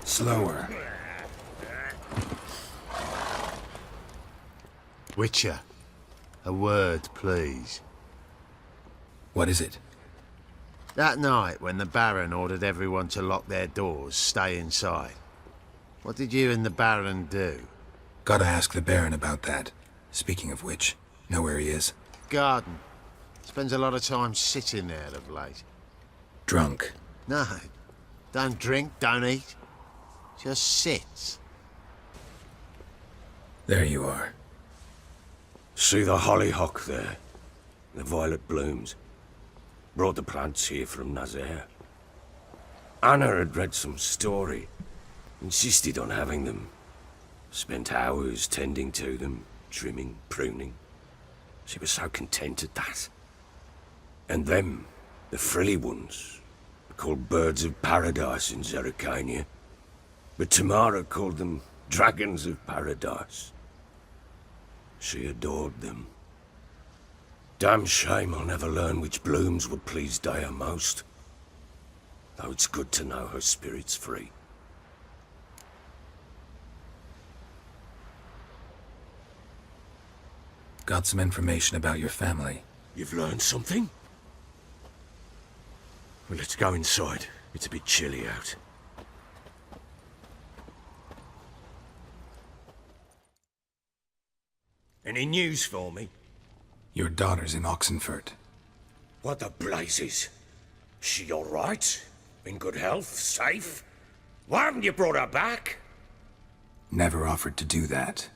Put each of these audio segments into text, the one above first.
Slower. Witcher, a word, please. What is it? That night when the Baron ordered everyone to lock their doors, stay inside. What did you and the Baron do? Gotta ask the Baron about that. Speaking of which, know where he is? Garden. Spends a lot of time sitting there of late. Drunk. No. Don't drink, don't eat. Just sits. There you are. See the hollyhock there? The violet blooms. Brought the plants here from Nazaire. Anna had read some story. Insisted on having them. Spent hours tending to them, trimming, pruning. She was so content at that. And them, the frilly ones, are called birds of paradise in Zerrikania. But Tamara called them dragons of paradise. She adored them. Damn shame I'll never learn which blooms would please Daya most. Though it's good to know her spirit's free. Got some information about your family. You've learned something? Well, let's go inside. It's a bit chilly out. Any news for me? Your daughter's in Oxenfurt. What the blazes? She all right? In good health? Safe? Why haven't you brought her back? Never offered to do that.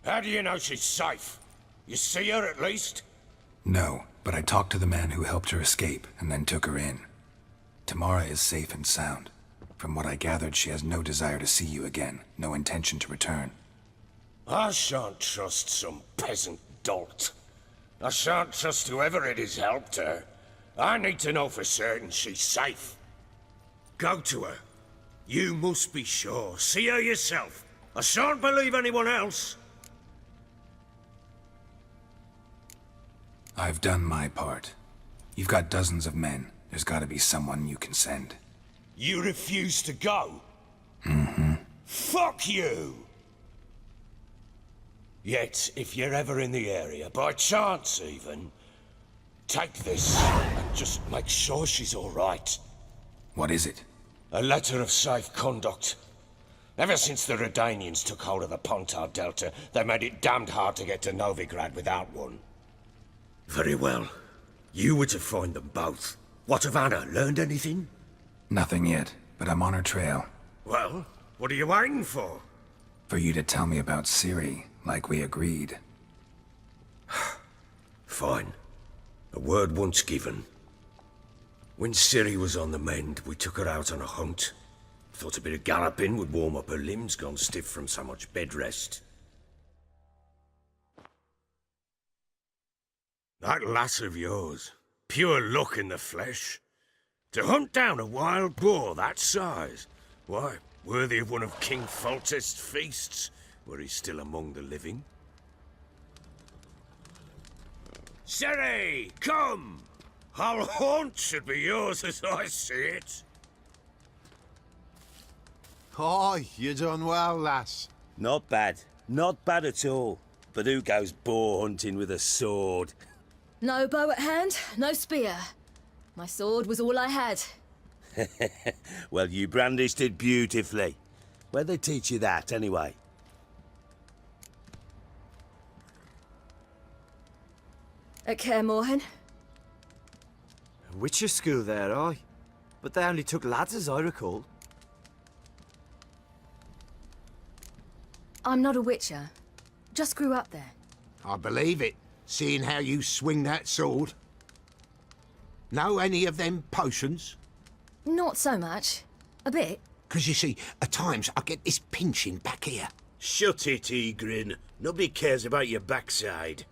How do you know she's safe? You see her at least? No, but I talked to the man who helped her escape and then took her in. Tamara is safe and sound. From what I gathered, she has no desire to see you again, no intention to return. I shan't trust some peasant dolt. I shan't trust whoever it is helped her. I need to know for certain she's safe. Go to her. You must be sure. See her yourself. I shan't believe anyone else. I've done my part. You've got dozens of men. There's gotta be someone you can send. You refuse to go? Mm-hmm. Fuck you! Yet, if you're ever in the area, by chance even, take this and just make sure she's all right. What is it? A letter of safe conduct. Ever since the Redanians took hold of the Pontar Delta, they made it damned hard to get to Novigrad without one. Very well. You were to find them both. What of Anna? Learned anything? Nothing yet, but I'm on her trail. Well, what are you waiting for? For you to tell me about Ciri, like we agreed. Fine. A word once given. When Ciri was on the mend, we took her out on a hunt. Thought a bit of galloping would warm up her limbs gone stiff from so much bed rest. That lass of yours, pure luck in the flesh. To hunt down a wild boar that size, why, worthy of one of King Foltest's feasts, were he still among the living. Ciri, come! Our haunt should be yours as I see it. Aye, you done well, lass. Not bad. Not bad at all. But who goes boar hunting with a sword? No bow at hand, no spear. My sword was all I had. Well, you brandished it beautifully. Where'd they teach you that, anyway? At Kaer Morhen. Witcher school there, aye. But they only took lads, as I recall. I'm not a witcher. Just grew up there. I believe it, seeing how you swing that sword. Know any of them potions? Not so much. A bit. 'Cause you see, at times I get this pinching back here. Shut it, Egrin. Nobody cares about your backside.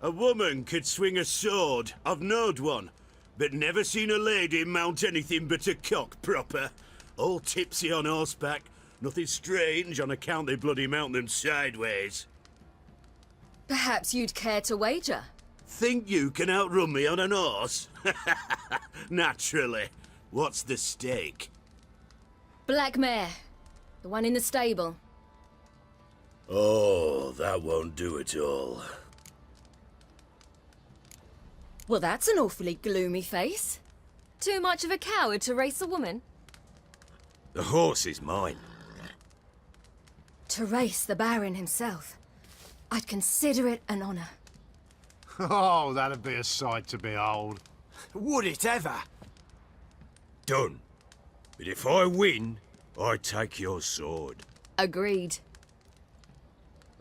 A woman could swing a sword. I've knowed one. But never seen a lady mount anything but a cock proper. All tipsy on horseback. Nothing strange on account they bloody mount them sideways. Perhaps you'd care to wager? Think you can outrun me on an horse? Naturally. What's the stake? Black mare. The one in the stable. Oh, that won't do at all. Well, that's an awfully gloomy face. Too much of a coward to race a woman? The horse is mine. To race the Baron himself. I'd consider it an honor. Oh, that'd be a sight to behold. Would it ever? Done. But if I win, I take your sword. Agreed.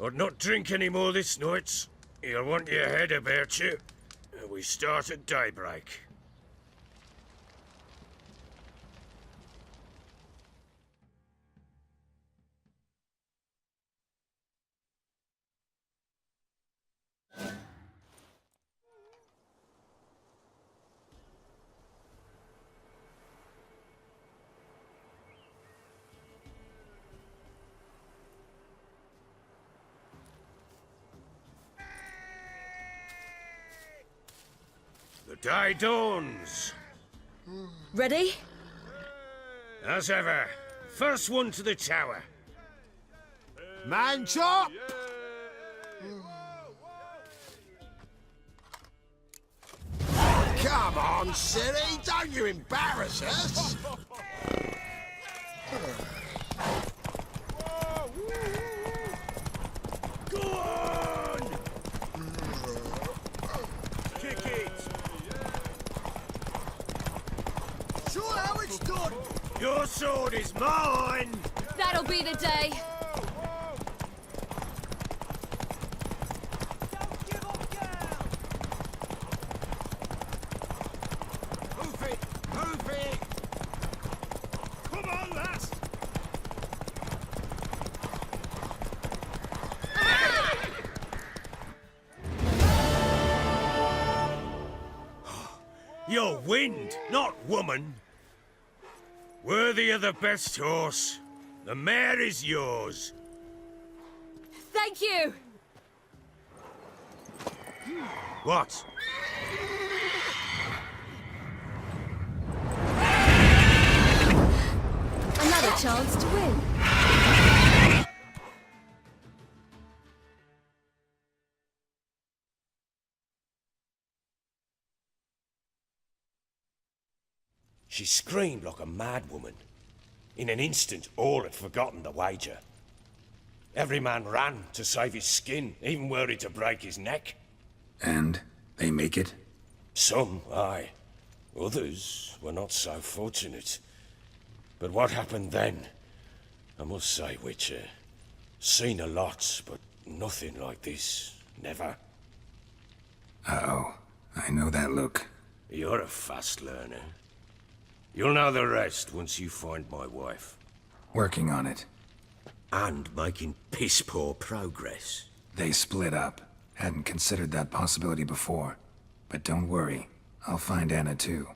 I'd not drink any more this night. You'll want your head about you. We start at daybreak. The day dawns. Ready? As ever, first one to the tower. Man chop! Come on, silly, don't you embarrass us! Go on! Kick it! Sure how it's done! Your sword is mine! That'll be the day. Move it! Move it! Come on, lass! You're wind, not woman. Worthy of the best horse. The mare is yours. Thank you. What? Another chance to win. She screamed like a mad woman. In an instant, all had forgotten the wager. Every man ran to save his skin, even were he to break his neck. And they make it? Some, aye. Others were not so fortunate. But what happened then? I must say, Witcher, seen a lot, but nothing like this. Never. Uh-oh. I know that look. You're a fast learner. You'll know the rest once you find my wife. Working on it. And making piss-poor progress. They split up. Hadn't considered that possibility before. But don't worry. I'll find Anna too.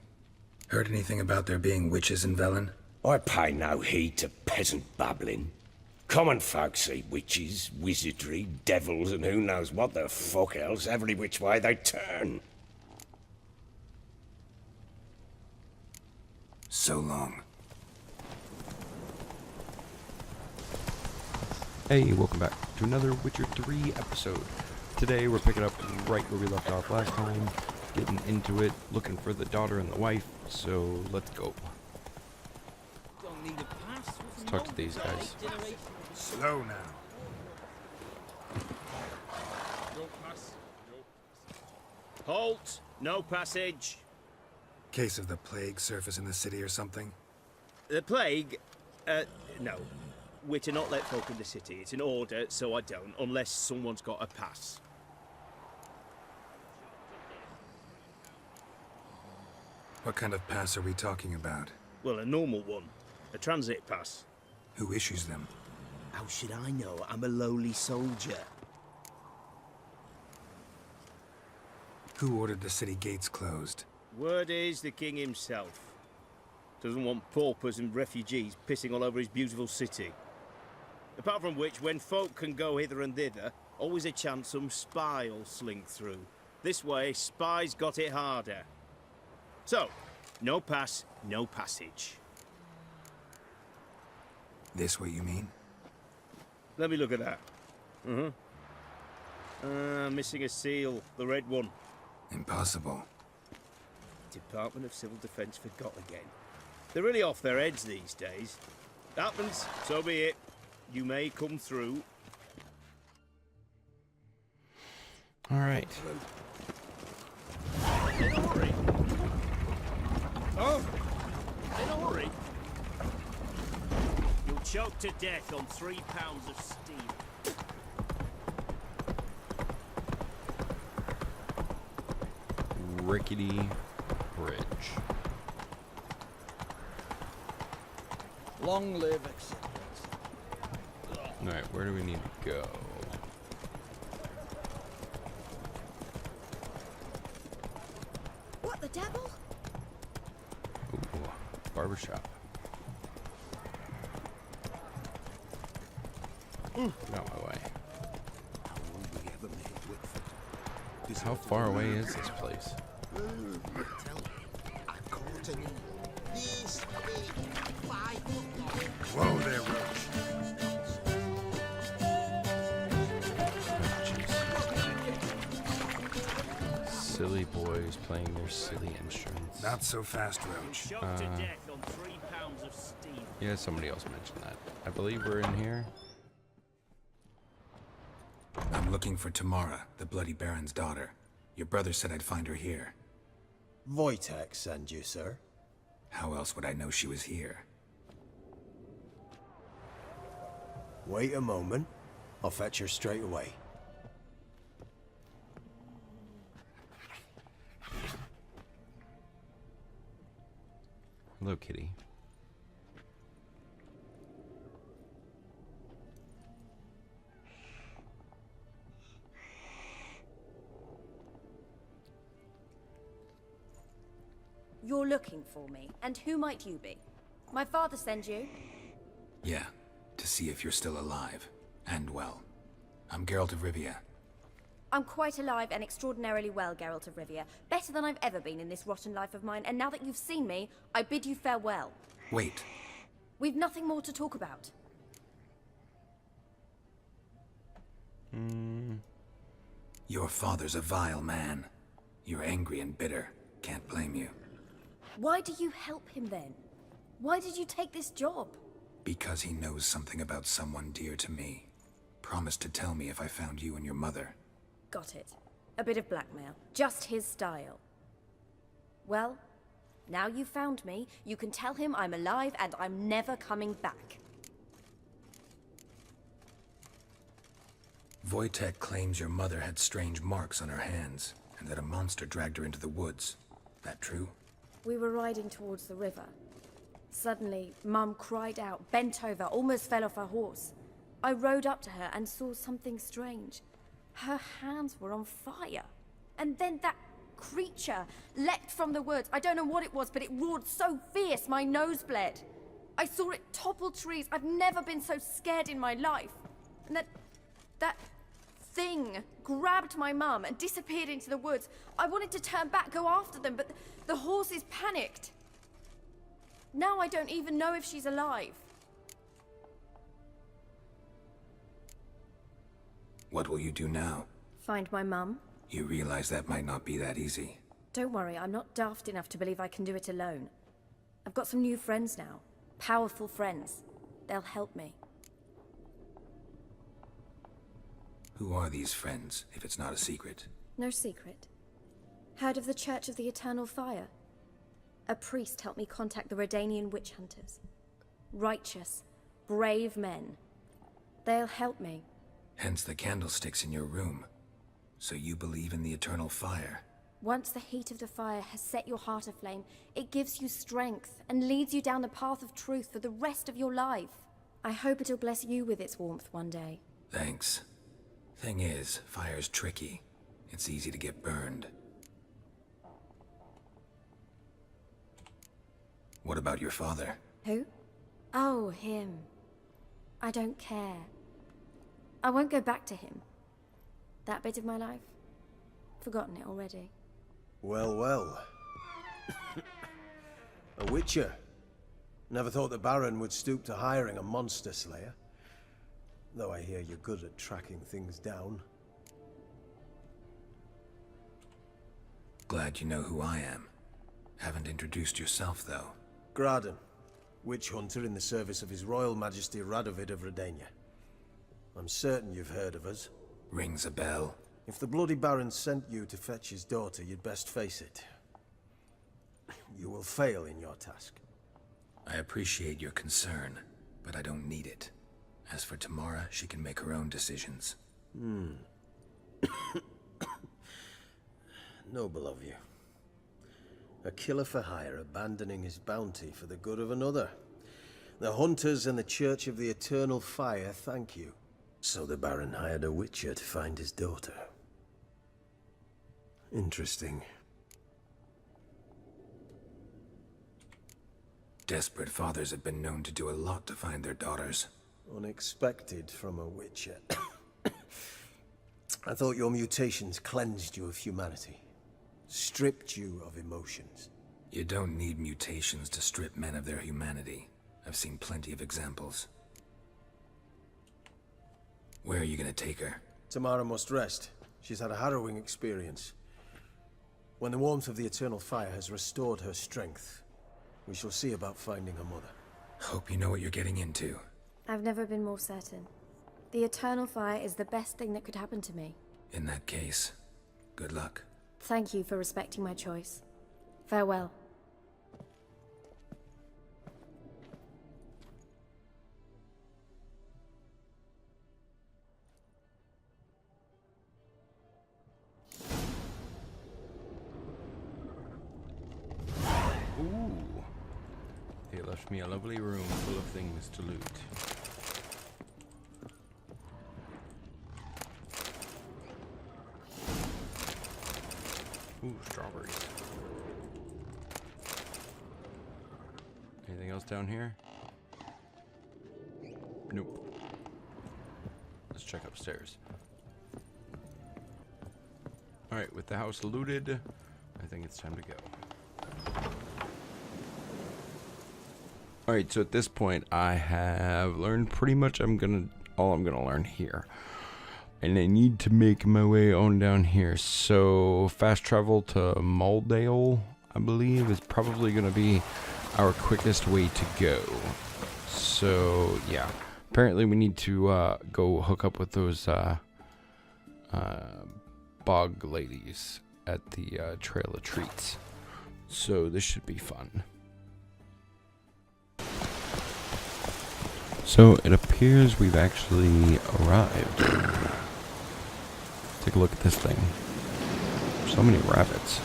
Heard anything about there being witches in Velen? I pay no heed to peasant babbling. Common folk see witches, wizardry, devils, and who knows what the fuck else every which way they turn. So long. Hey, welcome back to another Witcher 3 episode. Today we're picking up right where we left off last time, getting into it, looking for the daughter and the wife, so let's go. Let's talk to these guys. Slow now. Halt! No passage. Case of the plague surface in the city or something? The plague? No. We're to not let folk in the city. It's an order, so I don't, unless someone's got a pass. What kind of pass are we talking about? Well, a normal one. A transit pass. Who issues them? How should I know? I'm a lowly soldier. Who ordered the city gates closed? Word is the king himself. Doesn't want paupers and refugees pissing all over his beautiful city. Apart from which, when folk can go hither and thither, always a chance some spy will slink through. This way, spies got it harder. So, no pass, no passage. This what you mean? Let me look at that. Missing a seal, the red one. Impossible. Department of Civil Defence forgot again. They're really off their heads these days. Happens, so be it. You may come through. All right. In a hurry. Oh, in a hurry. You'll choke to death on 3 pounds of steam. Rickety bridge. Long live acceptance. All right, where do we need to go? What the devil? Ooh, barbershop. Get out my way. How will we ever make Whitford? How far away is this place? Tell me, I caught an eel. This big, 5 foot long. Whoa there, Roach. Silly boys playing their silly instruments. Not so fast, Roach. Choke to death on 3 pounds of steam. Yeah, somebody else mentioned that. I believe we're in here. I'm looking for Tamara, the Bloody Baron's daughter. Your brother said I'd find her here. Wojtek send you, sir. How else would I know she was here? Wait a moment. I'll fetch her straight away. Hello, kitty. You're looking for me, and who might you be? My father sent you? Yeah, to see if you're still alive. And well. I'm Geralt of Rivia. I'm quite alive and extraordinarily well, Geralt of Rivia. Better than I've ever been in this rotten life of mine, and now that you've seen me, I bid you farewell. Wait. We've nothing more to talk about. Your father's a vile man. You're angry and bitter. Can't blame you. Why do you help him then? Why did you take this job? Because he knows something about someone dear to me. Promised to tell me if I found you and your mother. Got it. A bit of blackmail. Just his style. Well, now you've found me, you can tell him I'm alive and I'm never coming back. Wojtek claims your mother had strange marks on her hands, and that a monster dragged her into the woods. That true? We were riding towards the river. Suddenly, Mum cried out, bent over, almost fell off her horse. I rode up to her and saw something strange. Her hands were on fire. And then that creature leapt from the woods. I don't know what it was, but it roared so fierce my nose bled. I saw it topple trees. I've never been so scared in my life. And that thing grabbed my mum and disappeared into the woods. I wanted to turn back, go after them, but the horses panicked. Now I don't even know if she's alive. What will you do now? Find my mum? You realize that might not be that easy. Don't worry, I'm not daft enough to believe I can do it alone. I've got some new friends now. Powerful friends. They'll help me. Who are these friends, if it's not a secret? No secret. Heard of the Church of the Eternal Fire? A priest helped me contact the Redanian witch hunters. Righteous, brave men. They'll help me. Hence the candlesticks in your room. So you believe in the eternal fire? Once the heat of the fire has set your heart aflame, it gives you strength and leads you down the path of truth for the rest of your life. I hope it'll bless you with its warmth one day. Thanks. Thing is, fire's tricky. It's easy to get burned. What about your father? Who? Oh, him. I don't care. I won't go back to him. That bit of my life? Forgotten it already. Well, well. A witcher. Never thought the Baron would stoop to hiring a monster slayer. Though I hear you're good at tracking things down. Glad you know who I am. Haven't introduced yourself, though. Graden, witch hunter in the service of His Royal Majesty Radovid of Redania. I'm certain you've heard of us. Rings a bell. If the Bloody Baron sent you to fetch his daughter, you'd best face it. You will fail in your task. I appreciate your concern, but I don't need it. As for Tamara, she can make her own decisions. Noble of you. A killer for hire abandoning his bounty for the good of another. The hunters and the Church of the Eternal Fire thank you. So the Baron hired a witcher to find his daughter. Interesting. Desperate fathers have been known to do a lot to find their daughters. Unexpected from a witcher. I thought your mutations cleansed you of humanity. Stripped you of emotions. You don't need mutations to strip men of their humanity. I've seen plenty of examples. Where are you gonna take her? Tamara must rest. She's had a harrowing experience. When the warmth of the Eternal Fire has restored her strength, we shall see about finding her mother. Hope you know what you're getting into. I've never been more certain. The Eternal Fire is the best thing that could happen to me. In that case, good luck. Thank you for respecting my choice. Farewell. Ooh. They left me a lovely room full of things to loot. Ooh, strawberries. Anything else down here? Nope. Let's check upstairs. Alright, with the house looted, I think it's time to go. Alright, so at this point I have learned pretty much all I'm gonna learn here. And I need to make my way on down here. So fast travel to Maldale, I believe, is probably gonna be our quickest way to go. So yeah. Apparently we need to go hook up with those bog ladies at the Trail of Treats. So this should be fun. So it appears we've actually arrived. Take a look at this thing. So many rabbits.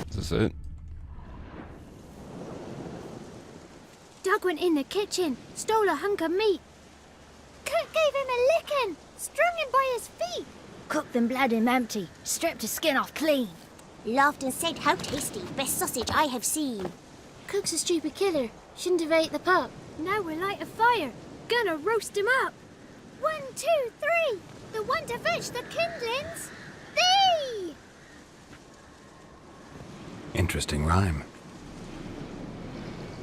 Is this it? Doug went in the kitchen, stole a hunk of meat. Cook gave him a licking, strung him by his feet. Cooked and bled him empty, stripped his skin off clean. Laughed and said, "How tasty, best sausage I have seen." Cook's a stupid killer, shouldn't have ate the pup. Now we'll light a fire, gonna roast him up. 1, 2, 3, the one to fetch the kindlings. Thee! Interesting rhyme.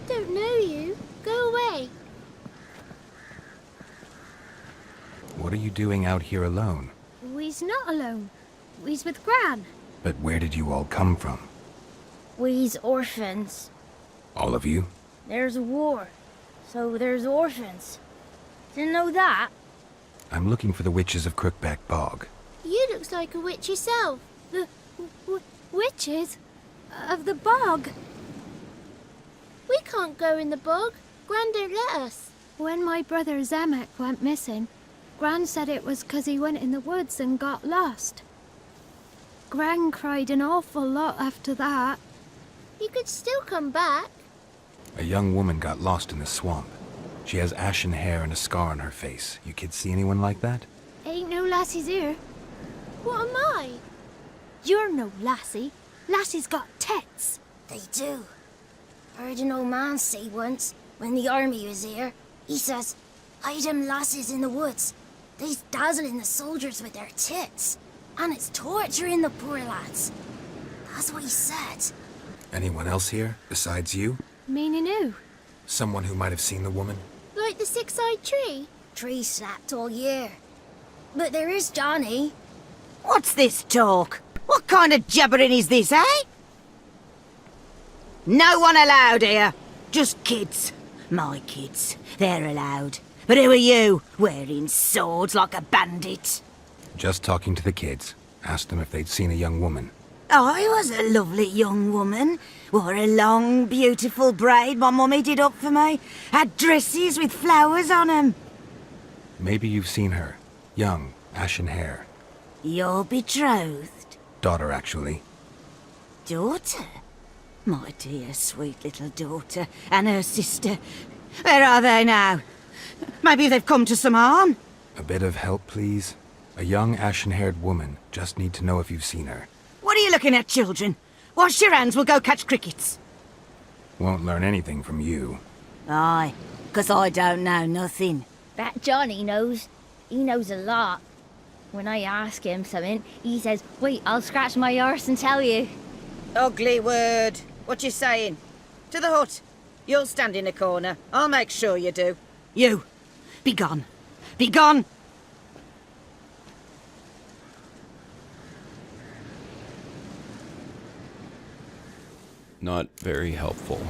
Don't know you. Go away. What are you doing out here alone? We's not alone. We's with Gran. But where did you all come from? We's orphans. All of you? There's a war, so there's orphans. Didn't know that? I'm looking for the witches of Crookback Bog. You looks like a witch yourself. The witches? Of the bog. We can't go in the bog. Gran don't let us. When my brother Zemek went missing, Gran said it was 'cause he went in the woods and got lost. Gran cried an awful lot after that. You could still come back. A young woman got lost in the swamp. She has ashen hair and a scar on her face. You kids see anyone like that? Ain't no lassies here. What am I? You're no lassie. Lassies got tits. They do. Heard an old man say once, when the army was here, he says, "Hide them lasses in the woods. They's dazzling the soldiers with their tits. And it's torturing the poor lads." That's what he said. Anyone else here, besides you? Meaning who? Someone who might have seen the woman? Like the six-eyed tree? Tree slapped all year. But there is Johnny. What's this talk? What kind of jabbering is this, eh? No one allowed here. Just kids. My kids. They're allowed. But who are you, wearing swords like a bandit? Just talking to the kids. Asked them if they'd seen a young woman. I was a lovely young woman. Wore a long, beautiful braid my mummy did up for me. Had dresses with flowers on 'em. Maybe you've seen her. Young, ashen hair. You're betrothed? Daughter, actually. Daughter? My dear, sweet little daughter. And her sister. Where are they now? Maybe they've come to some harm? A bit of help, please? A young, ashen-haired woman. Just need to know if you've seen her. What are you looking at, children? Wash your hands, we'll go catch crickets. Won't learn anything from you. Aye, 'cause I don't know nothing. That Johnny knows. He knows a lot. When I ask him something, he says, "Wait, I'll scratch my arse and tell you." Ugly word. What you saying? To the hut. You'll stand in a corner. I'll make sure you do. You, be gone. Be gone! Not very helpful.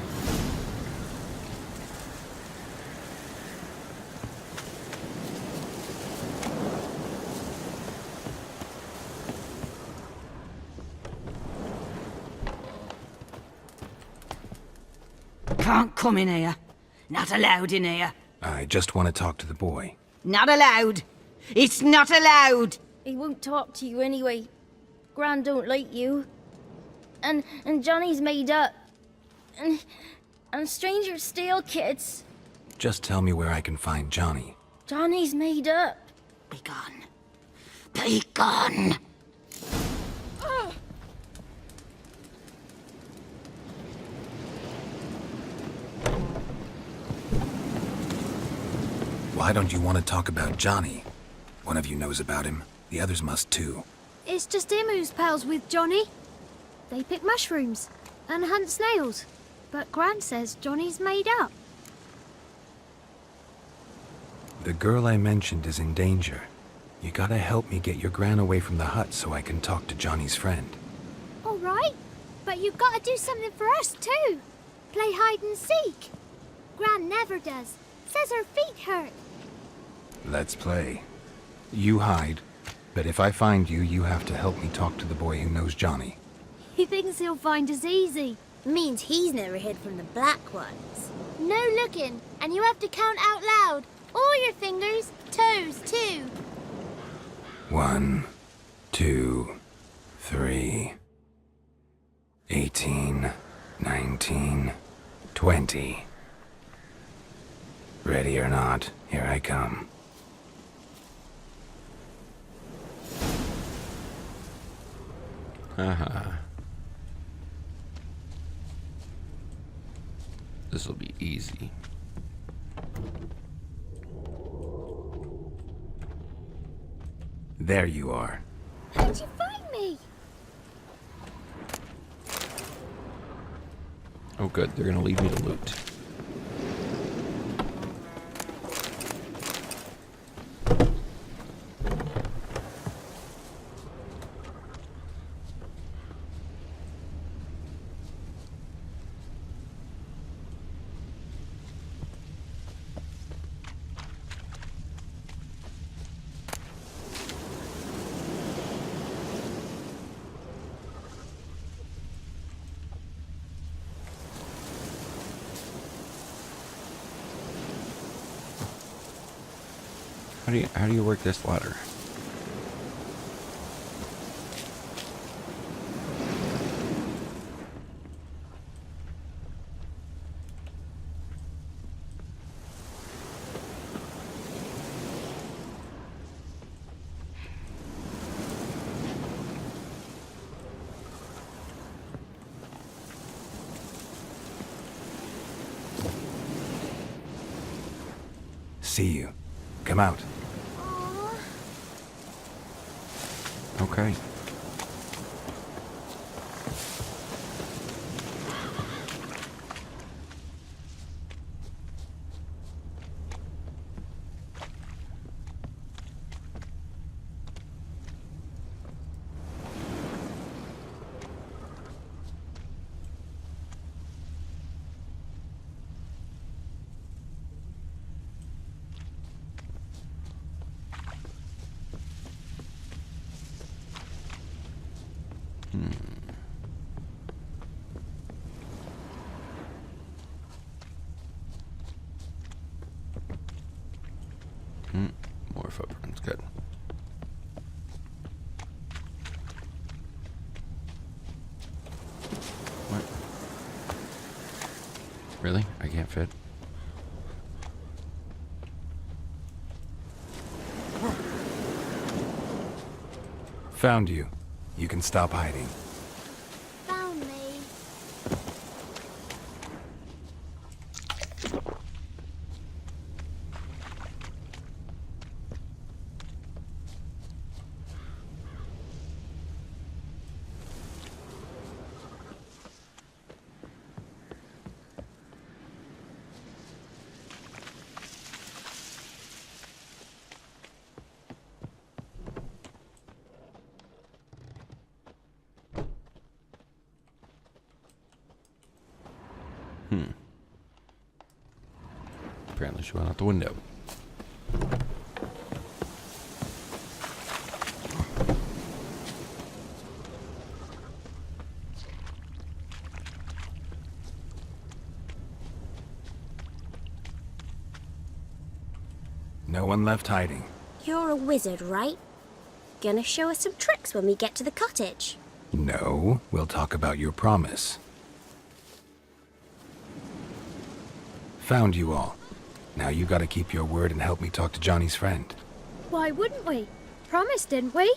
Can't come in here. Not allowed in here. I just want to talk to the boy. Not allowed. It's not allowed. He won't talk to you anyway. Gran don't like you. And Johnny's made up. And strangers steal kids. Just tell me where I can find Johnny. Johnny's made up. Be gone. Be gone. Why don't you want to talk about Johnny? One of you knows about him. The others must too. It's just him who's pals with Johnny. They pick mushrooms and hunt snails. But Gran says Johnny's made up. The girl I mentioned is in danger. You gotta help me get your gran away from the hut so I can talk to Johnny's friend. All right, but you've got to do something for us too. Play hide and seek. Gran never does. Says her feet hurt. Let's play. You hide, but if I find you, you have to help me talk to the boy who knows Johnny. He thinks he'll find us easy. Means he's never hid from the black ones. No looking, and you have to count out loud. All your fingers, toes too. 1, 2, 3, 18, 19, 20. Ready or not, here I come. Haha. This'll be easy. There you are. How'd you find me? Oh good, they're gonna leave me to loot. How do you work this ladder? See you. Come out. Okay. More footprints, good. What? Really? I can't fit. Found you. You can stop hiding. Found me. Apparently she went out the window. No one left hiding. You're a wizard, right? Gonna show us some tricks when we get to the cottage. No, we'll talk about your promise. Found you all. Now you gotta keep your word and help me talk to Johnny's friend. Why wouldn't we? Promised, didn't we?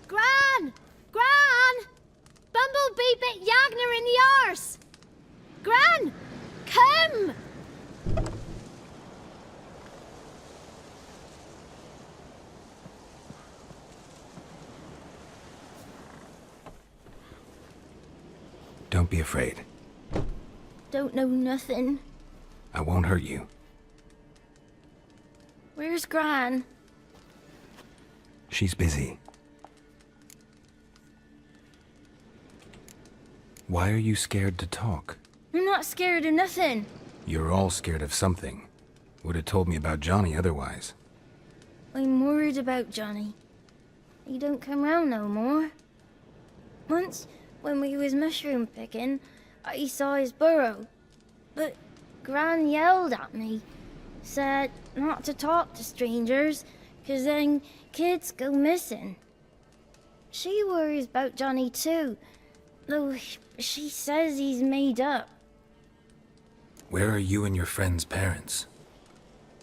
Gran! Gran! Bumblebee bit Yagner in the arse! Gran! Come! Don't be afraid. Don't know nothing. I won't hurt you. Where's Gran? She's busy. Why are you scared to talk? I'm not scared of nothing. You're all scared of something. Would have told me about Johnny otherwise. I'm worried about Johnny. He don't come round no more. Once, when we was mushroom picking, I saw his burrow. But Gran yelled at me, said not to talk to strangers, 'cause then kids go missing. She worries about Johnny too, though she says he's made up. Where are you and your friend's parents?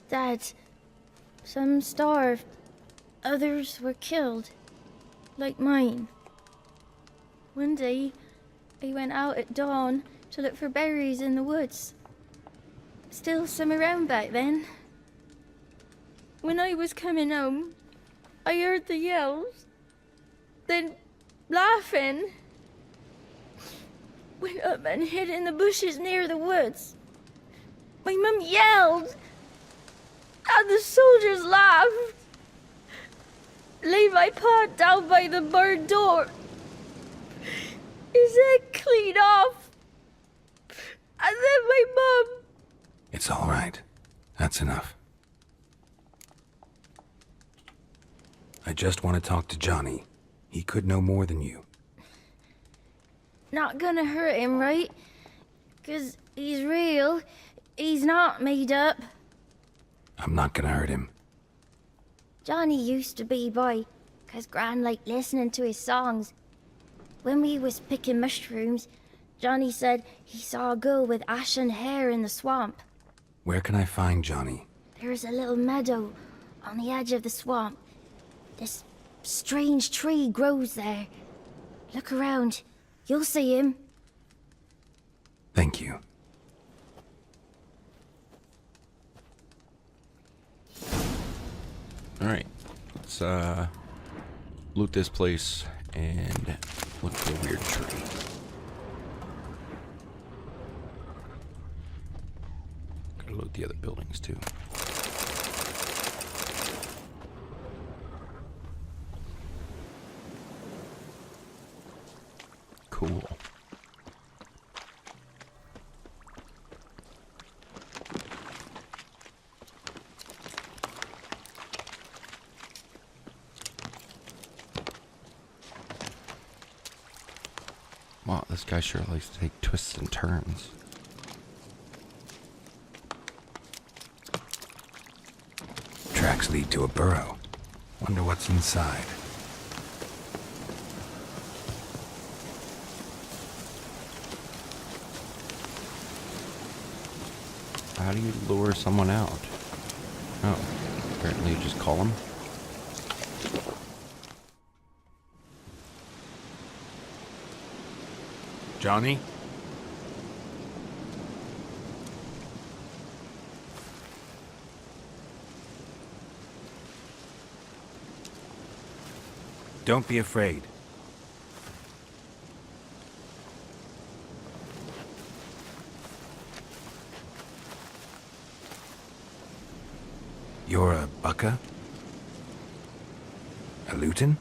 Dad, some starved, others were killed, like mine. One day, I went out at dawn to look for berries in the woods. Still some around back then. When I was coming home, I heard the yells, then laughing. Went up and hid in the bushes near the woods. My mum yelled, and the soldiers laughed. Laid my pa down by the barn door. His head clean off. And then my mum. It's all right. That's enough. I just want to talk to Johnny. He could know more than you. not gonna hurt him, right? 'Cause he's real. He's not made up. I'm not gonna hurt him. Johnny used to be by, 'cause Gran liked listening to his songs. When we was picking mushrooms, Johnny said he saw a girl with ashen hair in the swamp. Where can I find Johnny? There's a little meadow on the edge of the swamp. This strange tree grows there. Look around. You'll see him. Thank you. Alright, let's loot this place and look for a weird tree. Gotta loot the other buildings too. Cool. Wow, this guy sure likes to take twists and turns. Tracks lead to a burrow. Wonder what's inside. How do you lure someone out? Oh, apparently you just call them. Johnny? Don't be afraid. You're a Bucka? A Luton?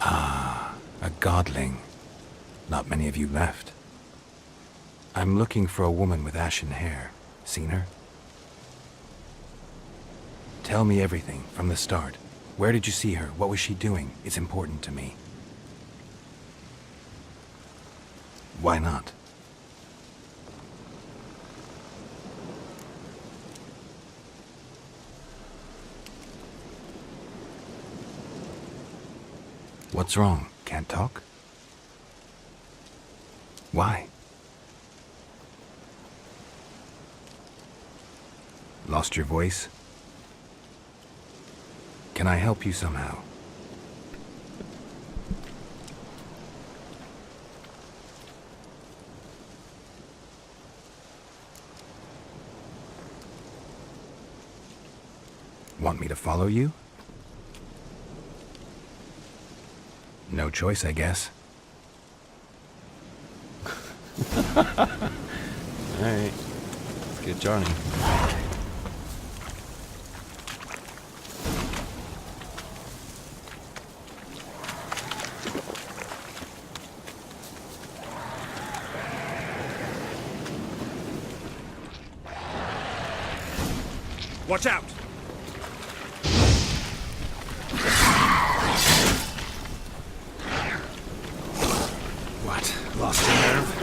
Ah, a godling. Not many of you left. I'm looking for a woman with ashen hair. Seen her? Tell me everything, from the start. Where did you see her? What was she doing? It's important to me. Why not? What's wrong? Can't talk? Why? Lost your voice? Can I help you somehow? Want me to follow you? No choice, I guess. Alright, let's get Johnny. Watch out! What? Lost your nerve?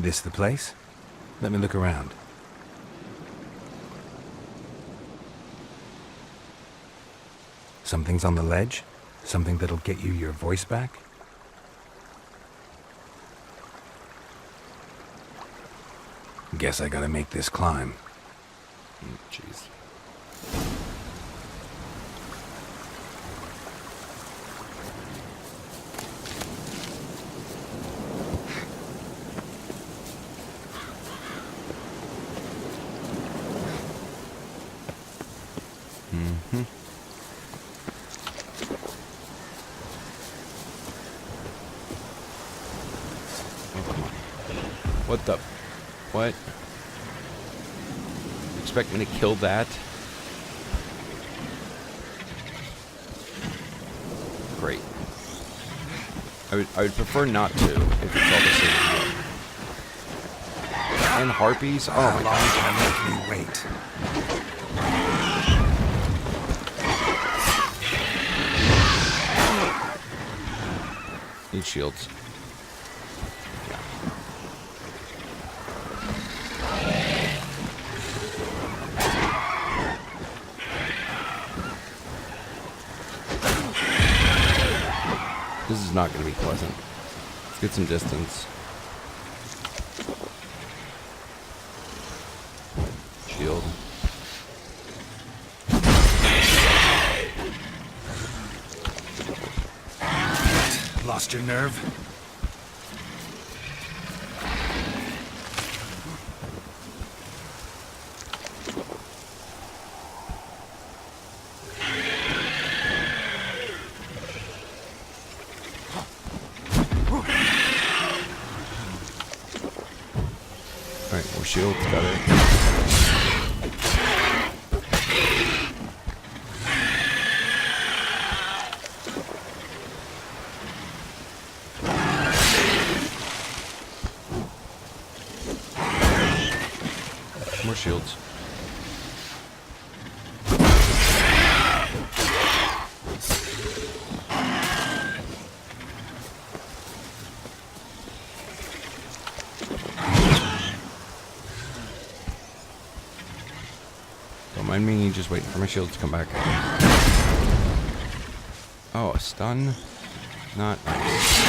This the place? Let me look around. Something's on the ledge? Something that'll get you your voice back? Guess I gotta make this climb. Jeez. Oh, come on. What the? What? Expect me to kill that? Great. I would prefer not to if it's all the same again. And harpies? Oh my god. Make me wait. Need shields. This is not going to be pleasant. Let's get some distance. Shield. Lost your nerve? Alright, more shields, got it. More shields. Don't mind me just waiting for my shield to come back. Oh, a stun? Not nice.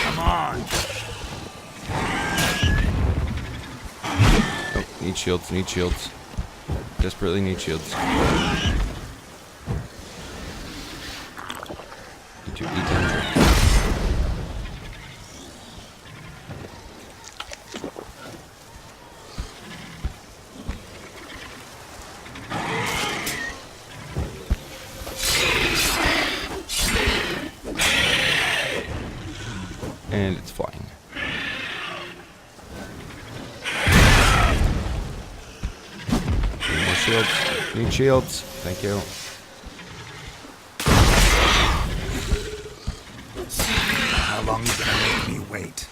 Come on! Oh, need shields, need shields. Desperately need shields. Need to eat them. And it's flying. Need more shields. Need shields. Thank you. How long you gonna make me wait?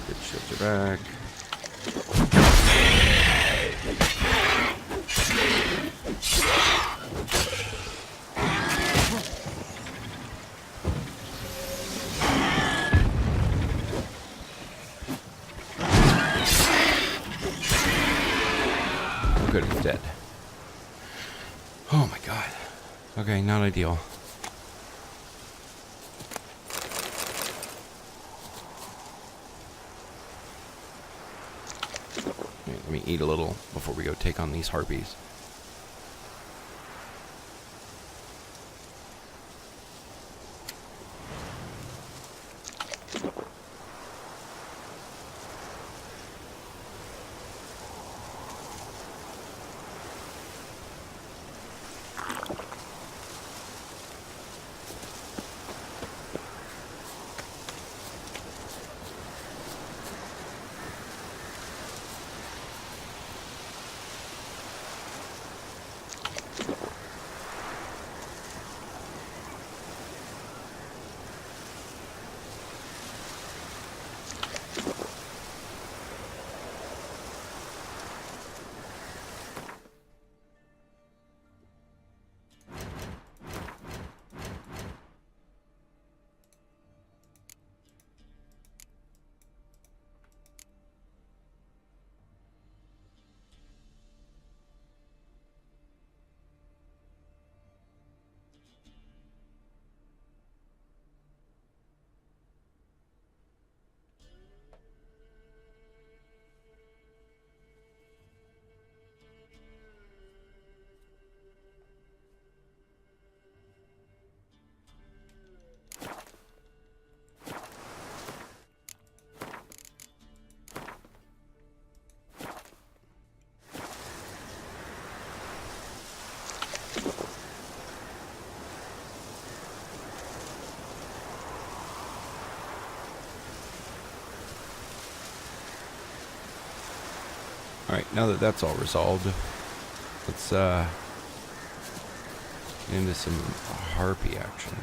Good shields are back. Good, he's dead. Oh my god. Okay, not ideal. Let me eat a little before we go take on these harpies. Alright, now that that's all resolved, let's get into some harpy action.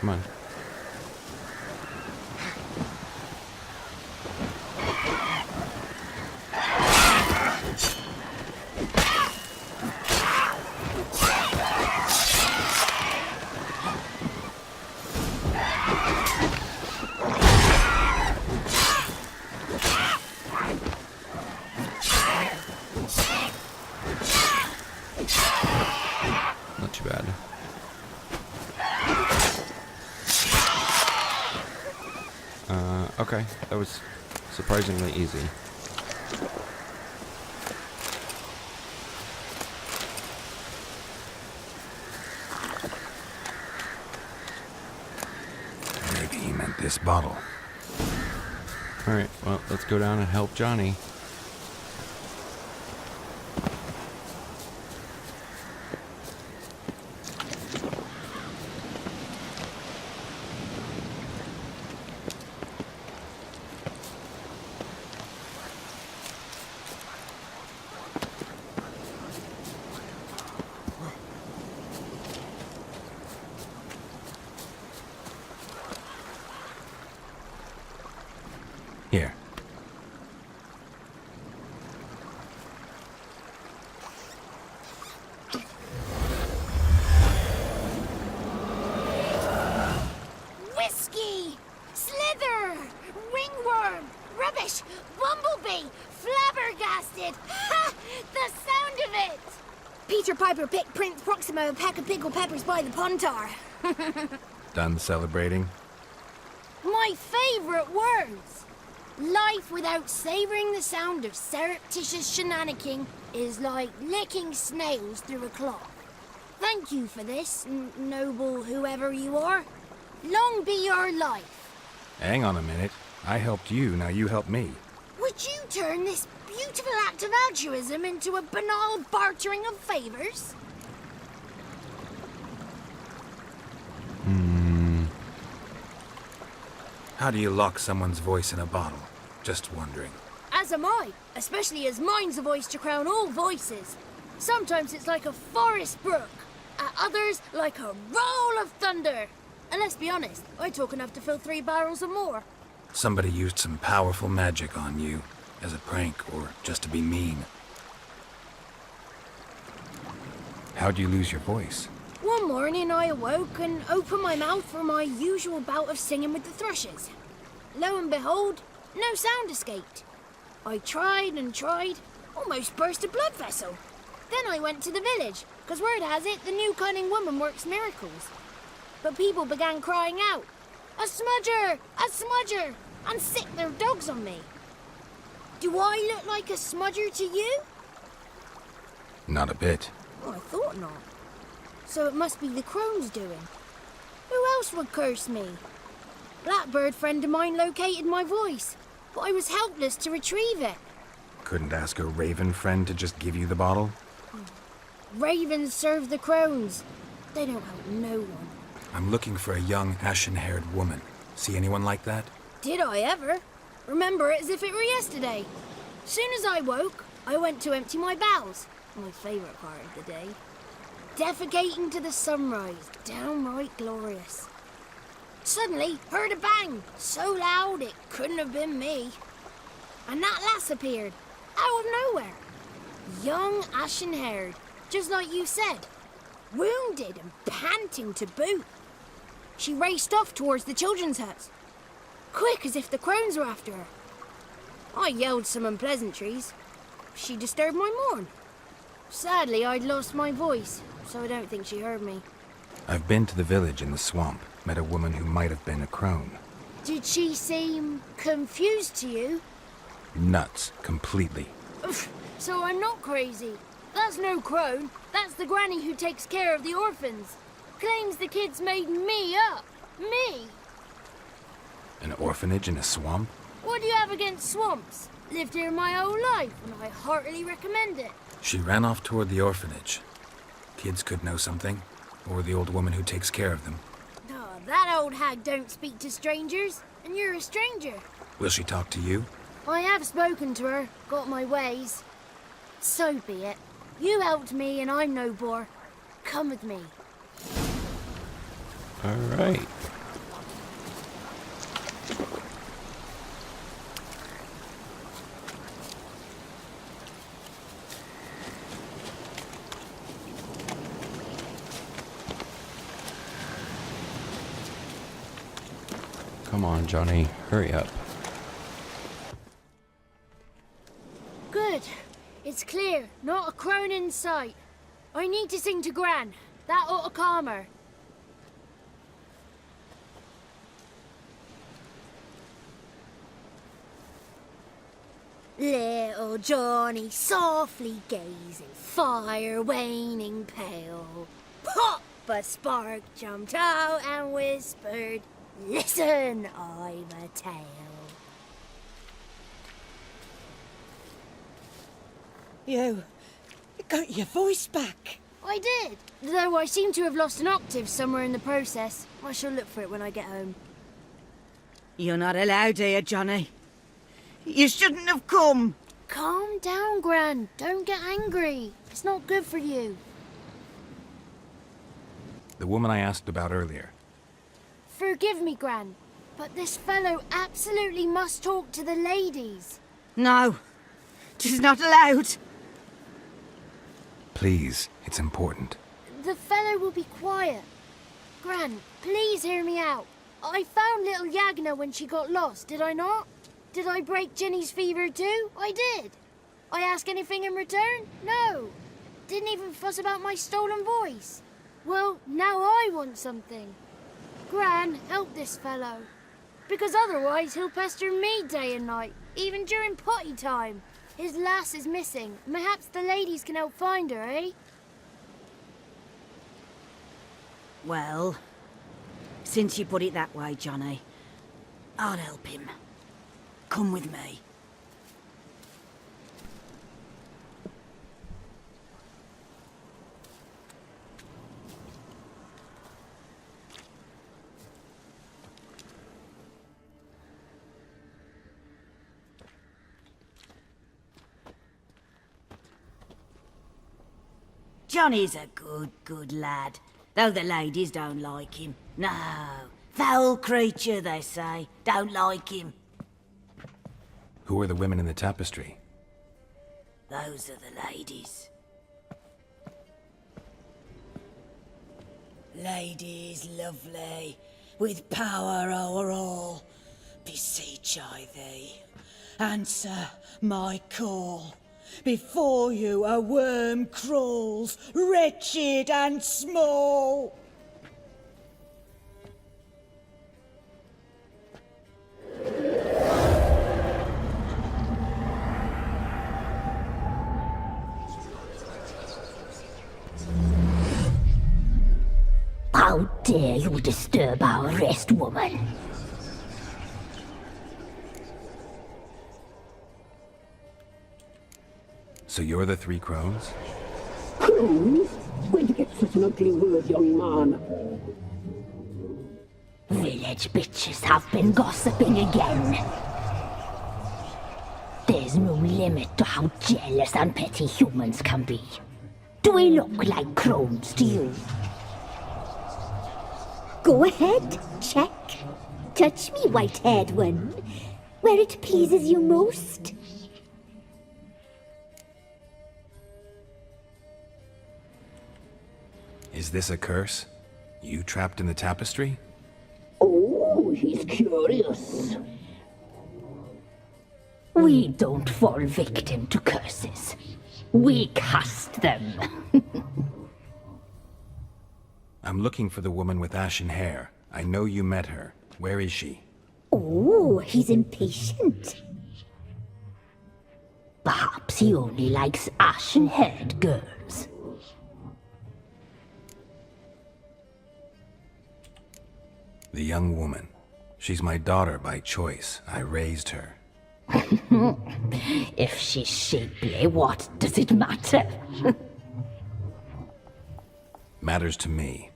Come on. Not too bad. Okay, that was surprisingly easy. Maybe he meant this bottle. Alright, well, let's go down and help Johnny. Here. Whiskey! Slither! Ringworm! Rubbish! Bumblebee! Flabbergasted! Ha! The sound of it! Peter Piper picked Prince Proximo a pack of pickled peppers by the pontar. Done celebrating? My favourite words! Life without savouring the sound of surreptitious shenanigans is like licking snails through a cloth. Thank you for this, noble whoever you are. Long be your life. Hang on a minute. I helped you, now you help me. Would you turn this beautiful act of altruism into a banal bartering of favours? How do you lock someone's voice in a bottle? Just wondering. As am I, especially as mine's a voice to crown all voices. Sometimes it's like a forest brook, at others like a roll of thunder. And let's be honest, I talk enough to fill 3 barrels or more. Somebody used some powerful magic on you, as a prank or just to be mean. How'd you lose your voice? One morning I awoke and opened my mouth for my usual bout of singing with the thrushes. Lo and behold, no sound escaped. I tried and tried, almost burst a blood vessel. Then I went to the village, because word has it the new cunning woman works miracles. But people began crying out, "A smudger! A smudger!" and sicked their dogs on me. Do I look like a smudger to you? Not a bit. Oh, I thought not. So it must be the crone's doing. Who else would curse me? Blackbird friend of mine located my voice, but I was helpless to retrieve it. Couldn't ask a raven friend to just give you the bottle? Ravens serve the crones. They don't help no one. I'm looking for a young, ashen-haired woman. See anyone like that? Did I ever? Remember it as if it were yesterday. Soon as I woke, I went to empty my bowels. My favourite part of the day. defecating to the sunrise. Downright glorious. Suddenly, heard a bang, so loud it couldn't have been me. And that lass appeared, out of nowhere. Young, ashen-haired, just like you said. Wounded and panting to boot. She raced off towards the children's huts. Quick as if the crones were after her. I yelled some unpleasantries. She disturbed my morn. Sadly, I'd lost my voice, so I don't think she heard me. I've been to the village in the swamp, met a woman who might have been a crone. Did she seem confused to you? Nuts, completely. So I'm not crazy. That's no crone. That's the granny who takes care of the orphans. Claims the kids made me up. Me! An orphanage in a swamp? What do you have against swamps? Lived here my whole life, and I heartily recommend it. She ran off toward the orphanage. Kids could know something, or the old woman who takes care of them. Oh, that old hag don't speak to strangers, and you're a stranger. Will she talk to you? I have spoken to her, got my ways. So be it. You helped me, and I'm no bore. Come with me. All right. Come on, Johnny, hurry up. Good. It's clear. Not a crone in sight. I need to sing to Gran. That ought to calm her. Little Johnny softly gazing, fire waning pale. Pop! A spark jumped out and whispered, "Listen, I've a tale." You got your voice back. I did, though I seem to have lost an octave somewhere in the process. I shall look for it when I get home. You're not allowed here, Johnny. You shouldn't have come. Calm down, Gran. Don't get angry. It's not good for you. The woman I asked about earlier. Forgive me, Gran, but this fellow absolutely must talk to the ladies. No, she's not allowed. Please, it's important. The fellow will be quiet. Gran, please hear me out. I found little Yagna when she got lost, did I not? Did I break Ginny's fever too? I did. I ask anything in return? No. Didn't even fuss about my stolen voice. Well, now I want something. Gran, help this fellow. Because otherwise he'll pester me day and night, even during potty time. His lass is missing. Perhaps the ladies can help find her, eh? Well, since you put it that way, Johnny, I'll help him. Come with me. Johnny's a good lad, though the ladies don't like him. No, foul creature, they say. Don't like him. Who are the women in the tapestry? Those are the ladies. Ladies lovely, with power o'er all, beseech I thee, answer my call. Before you a worm crawls, wretched and small. How dare you disturb our rest, woman? So you're the three crones? Crones? Where'd you get such an ugly word, young man? Village bitches have been gossiping again. There's no limit to how jealous and petty humans can be. Do we look like crones to you? Go ahead, check. Touch me, white-haired one, where it pleases you most. Is this a curse? You trapped in the tapestry? Oh, he's curious. We don't fall victim to curses. We cast them. I'm looking for the woman with ashen hair. I know you met her. Where is she? Oh, he's impatient. Perhaps he only likes ashen-haired girls. The young woman. She's my daughter by choice. I raised her. If she's shapely, what does it matter? Matters to me.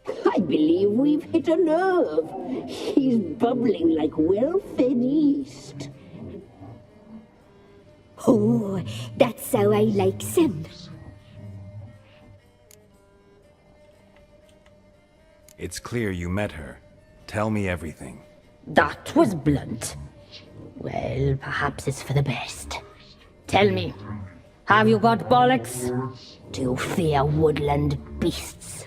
I believe we've hit a nerve. He's bubbling like well-fed yeast. Oh, that's how I likes him. It's clear you met her. Tell me everything. That was blunt. Well, perhaps it's for the best. Tell me, have you got bollocks? Do you fear woodland beasts?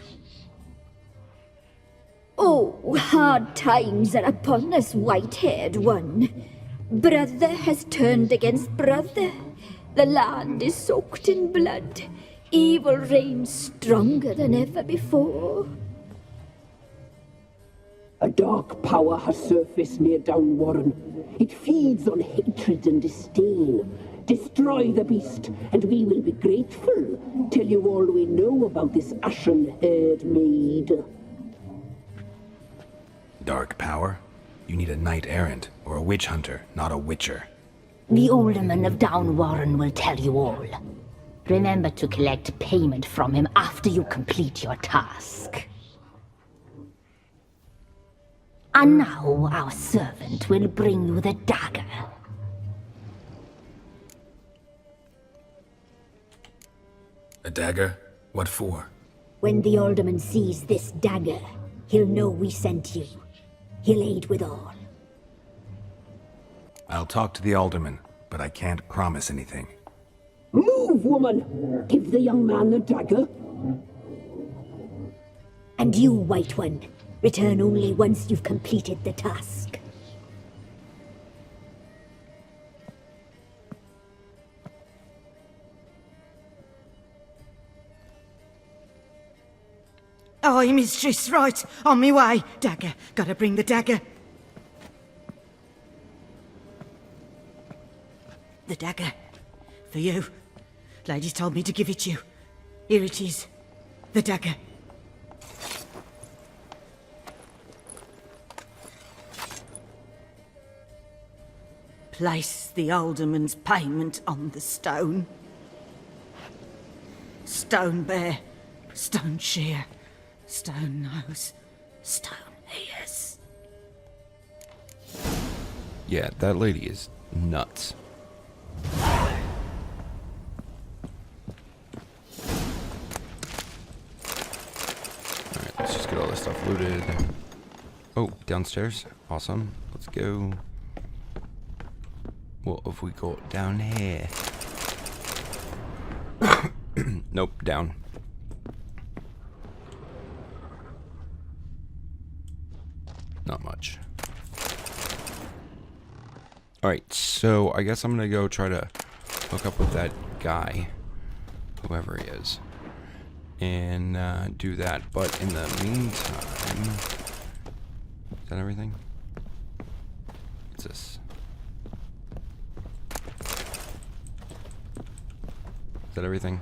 Oh, hard times are upon us, white-haired one. Brother has turned against brother. The land is soaked in blood. Evil reigns stronger than ever before. A dark power has surfaced near Downwarren. It feeds on hatred and disdain. Destroy the beast, and we will be grateful. Tell you all we know about this ashen-haired maid. Dark power? You need a knight-errant or a witch hunter, not a witcher. The alderman of Downwarren will tell you all. Remember to collect payment from him after you complete your task. And now our servant will bring you the dagger. A dagger? What for? When the alderman sees this dagger, he'll know we sent you. He'll aid with all. I'll talk to the alderman, but I can't promise anything. Move, woman! Give the young man the dagger. And you, white one, return only once you've completed the task. Aye, mistress, right. On me way. Dagger. Gotta bring the dagger. The dagger. For you. Ladies told me to give it you. Here it is. The dagger. Place the alderman's payment on the stone. Stone bear. Stone shear. Stone nose, stone ears. Yeah, that lady is nuts. Alright, let's just get all this stuff looted. Oh, downstairs. Awesome. Let's go. What if we go down here? Nope, down. Not much. Alright, so I guess I'm gonna go try to hook up with that guy, whoever he is, and do that. But in the meantime, is that everything? What's this? Is that everything?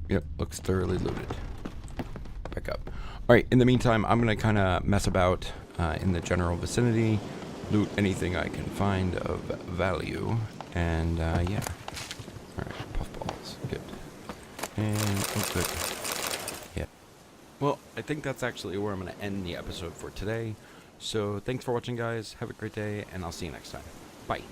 Yep, looks thoroughly looted. Back up. Alright, in the meantime, I'm going to kind of mess about in the general vicinity, loot anything I can find of value, and yeah. Alright, puffballs. Good. And, oh good. Yeah. Well, I think that's actually where I'm going to end the episode for today. So, thanks for watching, guys. Have a great day, and I'll see you next time. Bye.